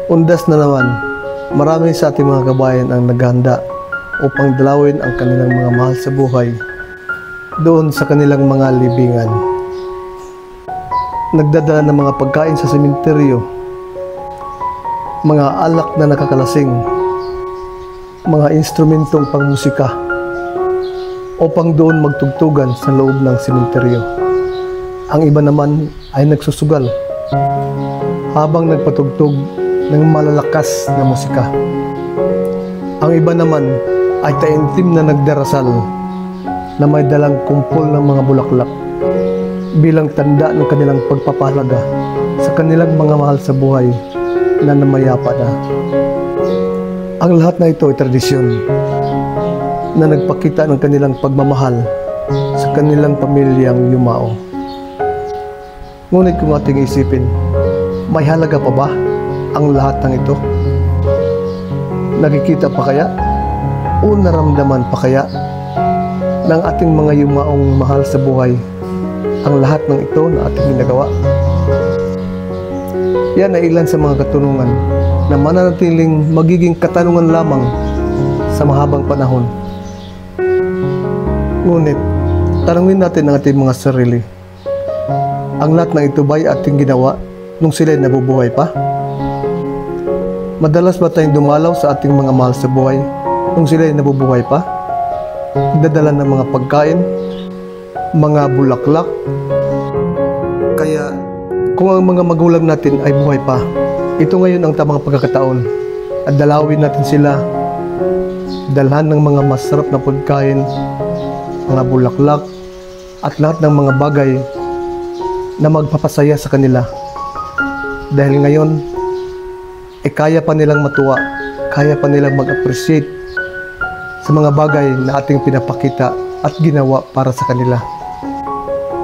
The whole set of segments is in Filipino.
Undas na naman, marami sa ating mga kabayan ang naghahanda upang dalawin ang kanilang mga mahal sa buhay doon sa kanilang mga libingan. Nagdadala ng mga pagkain sa sementeryo, mga alak na nakakalasing, mga instrumentong pangmusika upang doon magtugtugan sa loob ng sementeryo. Ang iba naman ay nagsusugal habang nagpatugtog ng malalakas na musika. Ang iba naman ay taimtim na nagdarasal na may dalang kumpol ng mga bulaklak bilang tanda ng kanilang pagpapahalaga sa kanilang mga mahal sa buhay na namayapa na. Ang lahat na ito ay tradisyon na nagpakita ng kanilang pagmamahal sa kanilang pamilyang yumao. Ngunit kung ating isipin, may halaga pa ba ang lahat ng ito? Nakikita pa kaya o naramdaman pa kaya ng ating mga yumaong mahal sa buhay ang lahat ng ito na ating ginagawa? Yan ay ilan sa mga katanungan na mananatiling magiging katanungan lamang sa mahabang panahon. Ngunit, tanungin natin ang ating mga sarili. Ang lahat ng ito ba'y ating ginawa nung sila'y nabubuhay pa? Madalas ba tayong dumalaw sa ating mga mahal sa buhay nung sila'y nabubuhay pa? Nagdadala ng mga pagkain, mga bulaklak. Kaya kung ang mga magulang natin ay buhay pa, ito ngayon ang tamang pagkakataon at dalawin natin sila, dalhan ng mga masarap na pagkain, mga bulaklak at lahat ng mga bagay na magpapasaya sa kanila. Dahil ngayon, kaya pa nilang matuwa, kaya pa nilang mag-appreciate sa mga bagay na ating pinapakita at ginawa para sa kanila.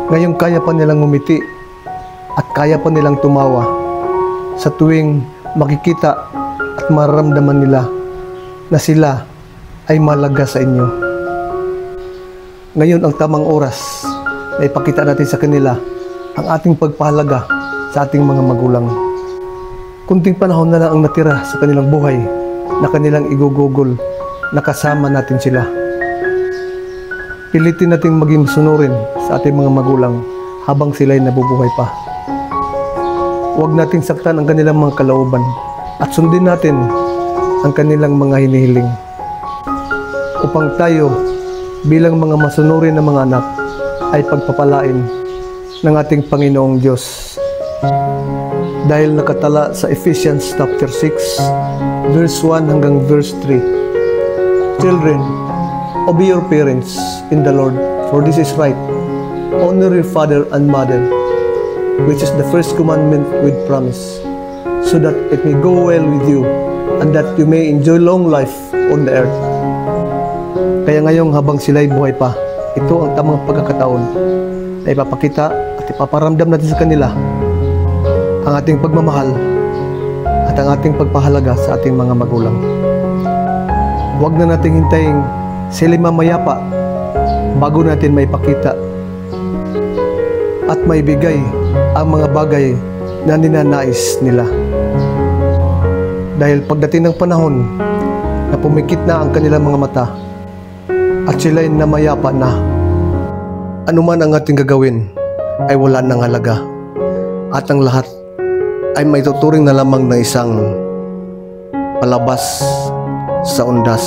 Ngayon kaya pa nilang ngumiti at kaya pa nilang tumawa sa tuwing makikita at mararamdaman nila na sila ay mahalaga sa inyo. Ngayon ang tamang oras na ipakita natin sa kanila ang ating pagpahalaga sa ating mga magulang. Kunting panahon na lang ang natira sa kanilang buhay na kanilang igugugol na kasama natin sila. Pilitin nating maging sunurin sa ating mga magulang habang sila'y nabubuhay pa. Huwag nating saktan ang kanilang mga kalooban at sundin natin ang kanilang mga hinihiling upang tayo bilang mga masunurin na mga anak ay pagpapalain ng ating Panginoong Diyos. Dahil nakatala sa Ephesians chapter 6, verse 1 hanggang verse 3. Children, obey your parents in the Lord, for this is right. Honor your father and mother, which is the first commandment with promise, so that it may go well with you, and that you may enjoy long life on the earth. Kaya ngayong habang sila'y buhay pa, ito ang tamang pagkakataon na ipapakita at ipaparamdam natin sa kanila ang ating pagmamahal at ang ating pagpahalaga sa ating mga magulang. Huwag na nating hintayin sila mamayapa bago natin maipakita at maibigay ang mga bagay na ninanais nila. Dahil pagdating ng panahon na pumikit na ang kanilang mga mata at sila'y namayapa na, anuman ang ating gagawin ay wala nang halaga at ang lahat ay may tuturing na lamang ng isang palabas sa undas.